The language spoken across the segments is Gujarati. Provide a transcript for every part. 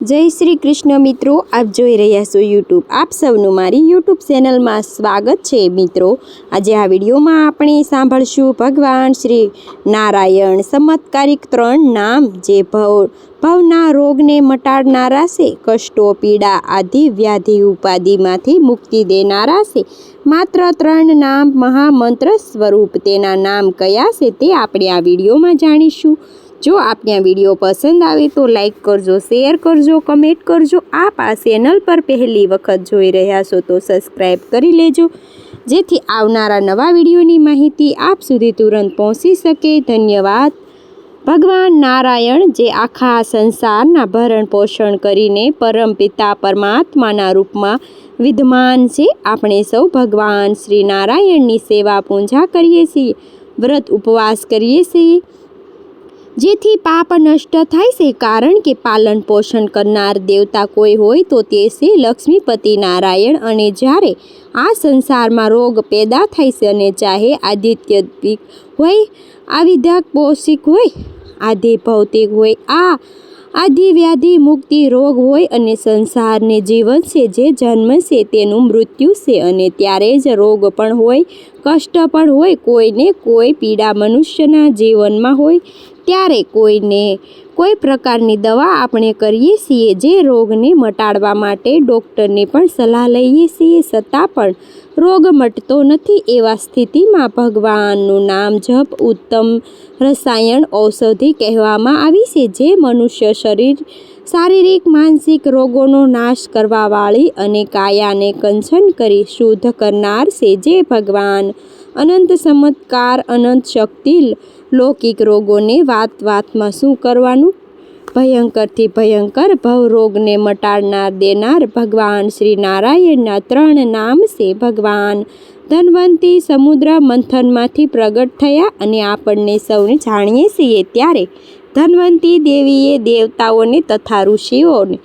જય શ્રી કૃષ્ણ મિત્રો, આપ જોઈ રહ્યા છો યુટ્યુબ. આપ સૌનું મારી યુટ્યુબ ચેનલમાં સ્વાગત છે. મિત્રો, આજે આ વિડીયોમાં આપણે સાંભળશું ભગવાન શ્રી નારાયણ ચમત્કારિક 3 નામ જે ભવના રોગને મટાડનારા છે, કષ્ટો પીડા આદિ વ્યાધિ ઉપાધિમાંથી મુક્તિ દેનારા છે. માત્ર 3 નામ મહામંત્ર સ્વરૂપ. તેના નામ કયા છે તે આપણે આ વિડીયોમાં જાણીશું. જો આપને આ વિડીયો પસંદ આવે તો લાઈક કરજો, શેર કરજો, કમેન્ટ કરજો. આપ આ ચેનલ પર પહેલી વખત જોઈ રહ્યા છો તો સબસ્ક્રાઈબ કરી લેજો, જેથી આવનારા નવા વિડીયોની માહિતી આપ સુધી તુરંત પહોંચી શકે. ધન્યવાદ. ભગવાન નારાયણ જે આખા સંસારના ભરણ પોષણ કરીને પરમપિતા પરમાત્માના રૂપમાં વિદ્યમાન છે, આપણે સૌ ભગવાન શ્રી નારાયણની સેવા પૂજા કરીએ છીએ, વ્રત ઉપવાસ કરીએ છીએ, જેથી પાપ નષ્ટ થાય છે. કારણ કે પાલન પોષણ કરનાર દેવતા કોઈ હોય તો તે છે લક્ષ્મીપતિ નારાયણ. અને જ્યારે આ સંસારમાં રોગ પેદા થાય છે, અને ચાહે આધ્યાત્મિક હોય, આવિદ્યાક ભૌતિક હોય, આધિ ભૌતિક હોય, આધિ વ્યાધિ મુક્તિ રોગ હોય, અને સંસારને જીવન છે, જે જન્મ છે તેનું મૃત્યુ છે, અને ત્યારે જ રોગ પણ હોય, કષ્ટ પણ હોય, કોઈને કોઈ પીડા મનુષ્યના જીવનમાં હોય, ત્યારે કોઈને કોઈ પ્રકારની દવા આપણે કરીએ છીએ, જે રોગને મટાડવા માટે ડૉક્ટરની પણ સલાહ લઈએ છીએ, છતાં પણ રોગ મટતો નથી. એવા સ્થિતિમાં ભગવાનનું નામ જપ ઉત્તમ રસાયણ ઔષધિ કહેવામાં આવી છે, જે મનુષ્ય શારીરિક માનસિક રોગોનો નાશ કરવાવાળી અને કાયાને કંચન કરી શુદ્ધ કરનાર છે. જે ભગવાન અનંત ચમત્કાર, અનંત શક્તિ, લૌકિક રોગોને વાતમાં શું કરવાનું, ભયંકરથી ભયંકર ભવરોગને મટાડનાર દેનાર ભગવાન શ્રી નારાયણના 3 નામ છે. ભગવાન ધન્વંતરી સમુદ્ર મંથનમાંથી પ્રગટ થયા, અને આપણને સૌને જાણીએ છીએ. ત્યારે ધન્વંતરી દેવીએ દેવતાઓને તથા ઋષિઓને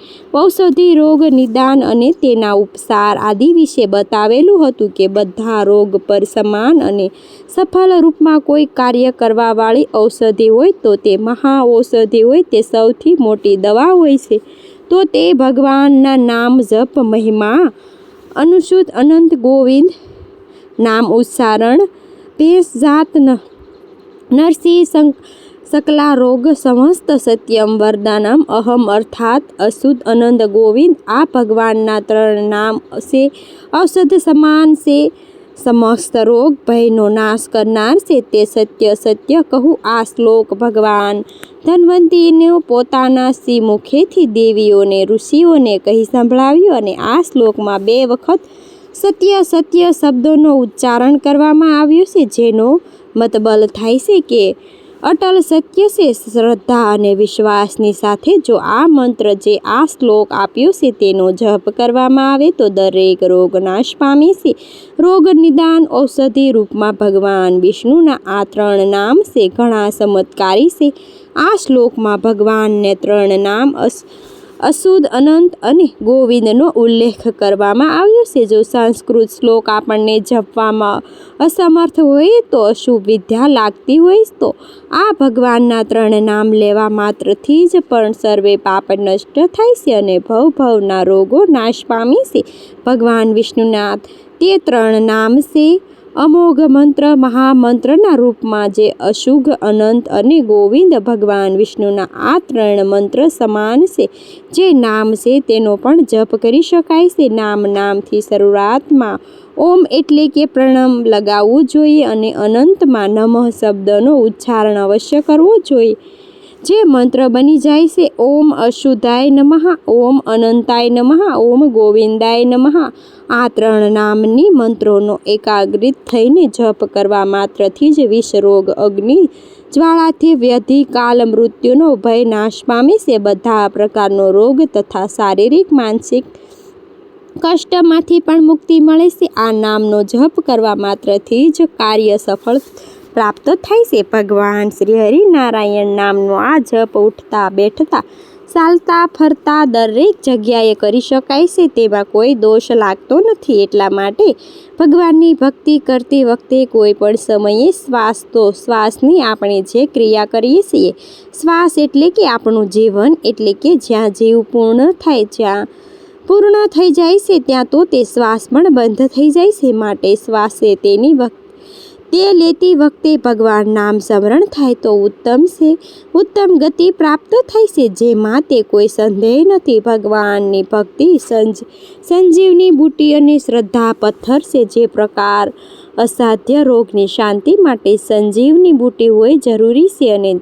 ઔષધિ રોગ નિદાન અને તેના ઉપચાર આદિ વિશે બતાવેલું હતું કે બધા રોગ પર સમાન અને સફળ રૂપમાં કોઈ કાર્ય કરવાવાળી ઔષધિ હોય તો તે મહા ઔષધિ હોય, તે સૌથી મોટી દવા હોય છે. તો તે ભગવાનના નામ જપ મહિમા અનુસૂત અનંત ગોવિંદ નામ ઉચ્ચારણ ભેષ જાત નરસિંહ સકલા રોગ સમસ્ત સત્યમ વરદાનમ અહમ અર્થાત અશુદ્ધ અનંત ગોવિંદ. આ ભગવાનના 3 નામ છે, ઔષધ સમાન છે, સમસ્ત રોગ ભયનો નાશ કરનાર છે. તે સત્ય કહું. આ શ્લોક ભગવાન ધન્વંતરીને પોતાના શ્રીમુખેથી દેવીઓને ઋષિઓને કહી સંભળાવ્યો, અને આ શ્લોકમાં 2 વખત સત્ય શબ્દોનો ઉચ્ચારણ કરવામાં આવ્યો છે, જેનો મતલબ થાય છે કે અટલ સત્ય છે. શ્રદ્ધા અને વિશ્વાસની સાથે જો આ મંત્ર જે આ શ્લોક આપ્યો છે તેનો જપ કરવામાં આવે તો દરેક રોગ નાશ પામે છે. રોગ નિદાન ઔષધિ રૂપમાં ભગવાન વિષ્ણુના આ 3 નામ છે, ઘણા ચમત્કારી છે. આ શ્લોકમાં ભગવાનને 3 નામ અશુદ્ધ અનંત અને ગોવિંદનો ઉલ્લેખ કરવામાં આવ્યો છે. જો સંસ્કૃત શ્લોક આપણને જપવામાં અસમર્થ હોય તો અશુભ વિદ્યા લાગતી હોય તો આ ભગવાનના 3 નામ લેવા માત્રથી જ પણ સર્વે પાપ નષ્ટ થાય છે, અને ભવના રોગો નાશ પામે છે. ભગવાન વિષ્ણુના તે 3 નામ છે અમોઘ મંત્ર, મહામંત્રના રૂપમાં, જે અશુભ અનંત અને ગોવિંદ. ભગવાન વિષ્ણુના આ 3 મંત્ર સમાન છે. જે નામ છે તેનો પણ જપ કરી શકાય છે. નામથી શરૂઆતમાં ઓમ એટલે કે પ્રણમ લગાવવું જોઈએ, અને અનંતમાં નમઃ શબ્દનો ઉચ્ચારણ અવશ્ય કરવો જોઈએ. જે મંત્ર બની જાય છે ઓમ અશુદ્ધાય નમઃ, ઓમ અનંતાય નમઃ, ઓમ ગોવિંદાય નમઃ. આ 3 નામની મંત્રોનો એકાગ્રિત થઈને જપ કરવા માત્રથી જ વિષ રોગ, અગ્નિ જ્વાળાથી વ્યધિ, કાલ મૃત્યુનો ભય નાશ પામે છે. બધા પ્રકારનો રોગ તથા શારીરિક માનસિક કષ્ટમાંથી પણ મુક્તિ મળે છે. આ નામનો જપ કરવા માત્રથી જ કાર્ય સફળ પ્રાપ્ત થાય છે. ભગવાન શ્રી હરિનારાયણ નામનો આ જપ ઉઠતા બેઠતા ચાલતા ફરતા દરેક જગ્યાએ કરી શકાય છે, તેમાં કોઈ દોષ લાગતો નથી. એટલા માટે ભગવાનની ભક્તિ કરતી વખતે કોઈ પણ સમયે શ્વાસની આપણે જે ક્રિયા કરીએ છીએ, શ્વાસ એટલે કે આપણું જીવન, એટલે કે જ્યાં જીવ પૂર્ણ થઈ જાય છે ત્યાં તો તે શ્વાસ પણ બંધ થઈ જાય છે. માટે શ્વાસે તે લેતી વખતે ભગવાન નામ સ્મરણ થાય તો ઉત્તમ ગતિ પ્રાપ્ત થાય છે, જેમાં તે કોઈ સંદેહ નથી. ભગવાનની ભક્તિ સંજીવની બુટી અને શ્રદ્ધા પથ્થર છે. જે પ્રકાર અસાધ્ય રોગની શાંતિ માટે સંજીવની બુટી હોય જરૂરી છે, અને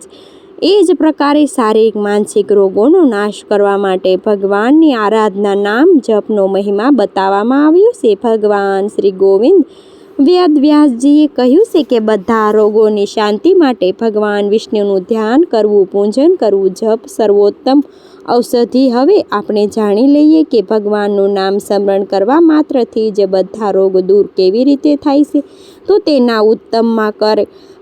એ જ પ્રકારે શારીરિક માનસિક રોગોનો નાશ કરવા માટે ભગવાનની આરાધના નામ જપનો મહિમા બતાવવામાં આવ્યો છે. ભગવાન શ્રી ગોવિંદ વ્યાસજીએ કહ્યું છે કે બધા રોગોની શાંતિ માટે ભગવાન વિષ્ણુનું ધ્યાન કરવું, પૂજન કરવું, જપ સર્વોત્તમ ઔષધિ. હવે આપણે જાણી લઈએ કે ભગવાનનું નામ સ્મરણ કરવા માત્રથી જ બધા રોગ દૂર કેવી રીતે થાય છે. તો તેના ઉત્તમમાં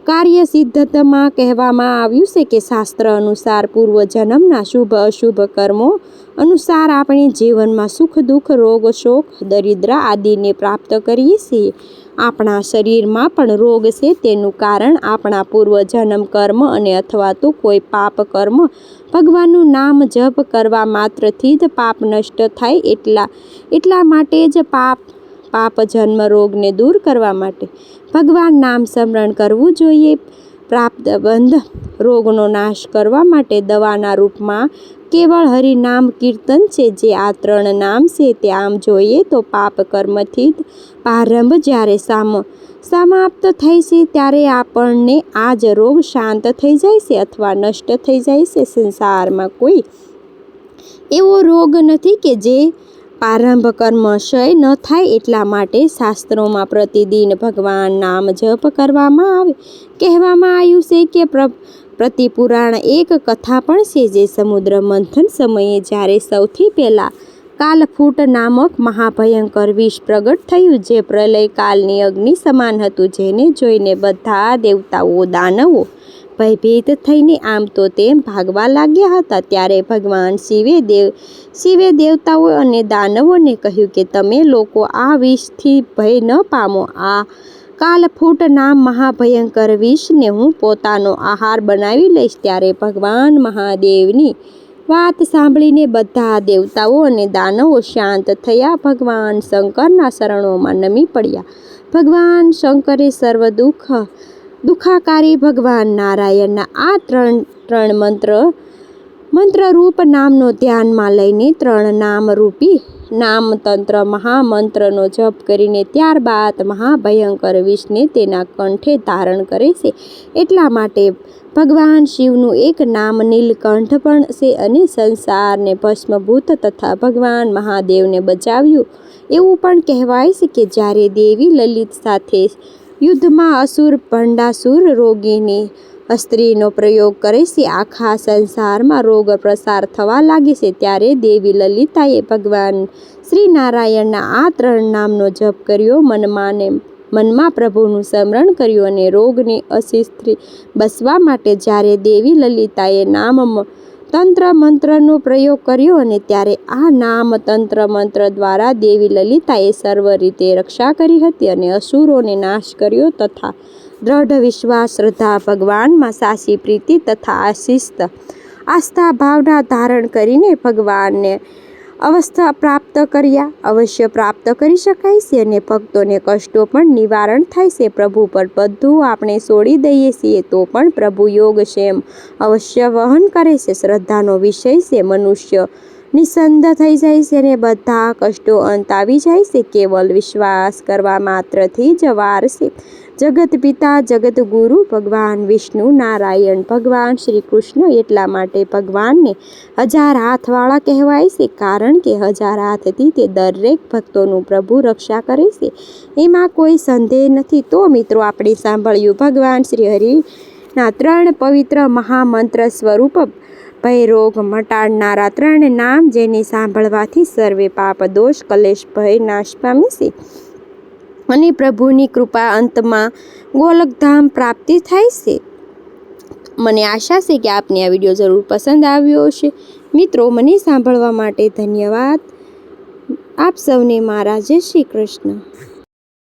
કાર્ય સિદ્ધતામાં કહેવામાં આવ્યું છે કે શાસ્ત્ર અનુસાર પૂર્વજન્મના શુભ અશુભ કર્મો અનુસાર આપણે જીવનમાં સુખ દુઃખ રોગ શોક દરિદ્ર આદિને પ્રાપ્ત કરીએ છીએ. આપણા શરીરમાં પણ રોગ છે, તેનું કારણ આપણા પૂર્વજન્મ કર્મ અને અથવા તો કોઈ પાપ કર્મ. ભગવાનનું નામ જપ કરવા માત્રથી જ પાપ નષ્ટ થાય. એટલા માટે જ પાપ જન્મ રોગને દૂર કરવા માટે ભગવાન નામ સ્મરણ કરવું જોઈએ. પ્રાપ્ત બંધ રોગનો નાશ કરવા માટે દવાના રૂપમાં કેવળ હરિનામ કીર્તન છે. જે આ 3 નામ છે તે આમ જોઈએ તો પાપ કર્મથી પ્રારંભ જ્યારે સમાપ્ત થાય છે ત્યારે આપણને આ જ રોગ શાંત થઈ જાય છે અથવા નષ્ટ થઈ જાય છે. સંસારમાં કોઈ એવો રોગ નથી કે જે પ્રારંભ કર્મ ક્ષય ન થાય. એટલા માટે શાસ્ત્રોમાં પ્રતિદિન ભગવાન નામ જપ કરવામાં આવે. કહેવામાં આવ્યું છે કે પ્રતિપુરાણ એક કથા પણ છે, જે સમુદ્ર મંથન સમયે જ્યારે સૌથી પહેલા કાલફૂટ નામક મહાભયંકર વિષ પ્રગટ થયું, જે પ્રલય કાલની અગ્નિ સમાન હતું, જેને જોઈને બધા દેવતાઓ દાનવો ભયભીત થઈને આમ તો તેમ ભાગવા લાગ્યા હતા. ત્યારે ભગવાન શિવે દેવતાઓ અને દાનવોને કહ્યું કે તમે લોકો આ વિષથી ભય ન પામો. આ કાલફૂટ નામ મહાભયંકર વિષને હું પોતાનો આહાર બનાવી લઈશ. ત્યારે ભગવાન મહાદેવની વાત સાંભળીને બધા દેવતાઓ અને દાનવો શાંત થયા. ભગવાન શંકરના શરણોમાં નમી પડ્યા. ભગવાન શંકરે સર્વ દુઃખાકારી ભગવાન નારાયણના આ ત્રણ મંત્રરૂપ નામનો ધ્યાનમાં લઈને 3 નામરૂપી નામતંત્ર મહામંત્રનો જપ કરીને ત્યારબાદ મહાભયંકર વિષને તેના કંઠે ધારણ કરે છે. એટલા માટે ભગવાન શિવનું એક નામ નીલકંઠ પણ છે અને સંસારને ભસ્મભૂત તથા ભગવાન મહાદેવને બચાવ્યું. એવું પણ કહેવાય છે કે જ્યારે દેવી લલિત સાથે યુદ્ધમાં અસુર ભંડાસુર રોગીની સ્ત્રીનો પ્રયોગ કરે છે, આખા સંસારમાં રોગ પ્રસાર થવા લાગે છે, ત્યારે દેવી લલિતાએ ભગવાન શ્રી નારાયણના આ 3 નામનો જપ કર્યો. મનમાં પ્રભુનું સ્મરણ કર્યું અને રોગની અશિસ્થી બસવા માટે જ્યારે દેવી લલિતાએ તંત્ર મંત્રનો પ્રયોગ કર્યો અને ત્યારે આ નામ તંત્ર મંત્ર દ્વારા દેવી લલિતાએ સર્વ રીતે રક્ષા કરી હતી અને અસુરોને નાશ કર્યો. તથા દ્રઢ વિશ્વાસ, શ્રદ્ધા, ભગવાનમાં સાચી પ્રીતિ તથા આસ્થા ભાવના ધારણ કરીને ભગવાનને અવસ્થા અવશ્ય પ્રાપ્ત કરી શકાય છે અને ભક્તોને કષ્ટો પણ નિવારણ થાય છે. પ્રભુ પર બધું આપણે છોડી દઈએ છીએ તો પણ પ્રભુ યોગક્ષેમ અવશ્ય વહન કરે છે. શ્રદ્ધાનો વિષય છે. મનુષ્ય નિસ્સંદ થઈ જાય છે અને બધા કષ્ટો અંત આવી જાય છે. કેવલ વિશ્વાસ કરવા માત્રથી જ વાર છે. જગત પિતા જગત ગુરુ ભગવાન વિષ્ણુ નારાયણ ભગવાન શ્રી કૃષ્ણ. એટલા માટે ભગવાનને 1000 હાથવાળા કહેવાય છે, કારણ કે 1000 હાથથી તે દરેક ભક્તોનું પ્રભુ રક્ષા કરે છે, એમાં કોઈ સંદેહ નથી. તો મિત્રો, આપણે સાંભળ્યું ભગવાન શ્રી હરિના 3 પવિત્ર મહામંત્ર સ્વરૂપ ભય રોગ મટાડનારા 3 નામ, જેને સાંભળવાથી સર્વે પાપ દોષ કલેશ ભય નાશ પામે છે અને પ્રભુની કૃપા અંતમાં ગોલકધામ પ્રાપ્તિ થાય છે. મને આશા છે કે આપને આ વિડીયો જરૂર પસંદ આવ્યો હશે. મિત્રો, મને સાંભળવા માટે ધન્યવાદ. આપ સૌને મારા જય શ્રી કૃષ્ણ.